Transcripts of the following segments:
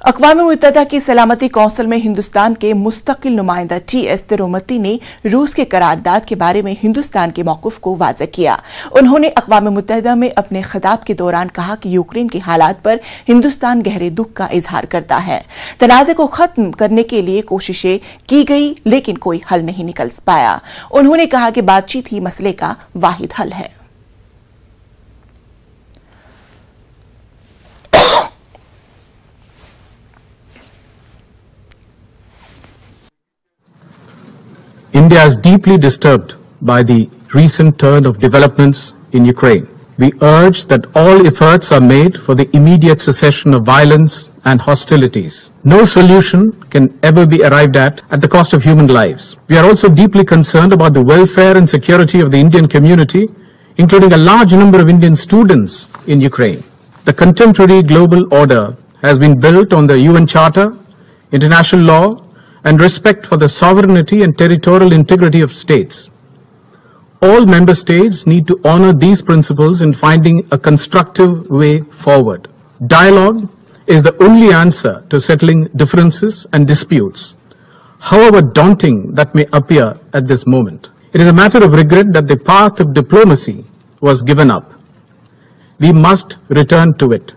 अक़वाम मुत्तहिदा की सलामती कौंसिल में हिंदुस्तान के मुस्तकिल नुमाइंदा टी.एस. तिरुमूर्ति ने रूस के करारदाद के बारे में हिंदुस्तान के मौक़िफ़ को वाज़ेह किया। उन्होंने अक़वाम मुत्तहिदा में अपने खिताब के दौरान कहा कि यूक्रेन के हालात पर हिंदुस्तान गहरे दुख का इजहार करता है। तनाज़े को ख़त्म करने के लिए कोशिशें की गई, लेकिन कोई हल नहीं निकल पाया। उन्होंने कहा कि बातचीत ही मसले का वाहिद हल है। India is deeply disturbed by the recent turn of developments in Ukraine. We urge that all efforts are made for the immediate cessation of violence and hostilities. No solution can ever be arrived at the cost of human lives. We are also deeply concerned about the welfare and security of the Indian community, including a large number of Indian students in Ukraine. The contemporary global order has been built on the UN Charter, international law, and respect for the sovereignty and territorial integrity of states. All member states need to honor these principles in finding a constructive way forward. Dialogue is the only answer to settling differences and disputes, however daunting that may appear at this moment. It is a matter of regret that the path of diplomacy was given up. We must return to it.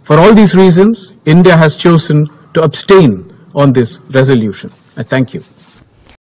For all these reasons, India has chosen to abstain on this resolution. I thank you.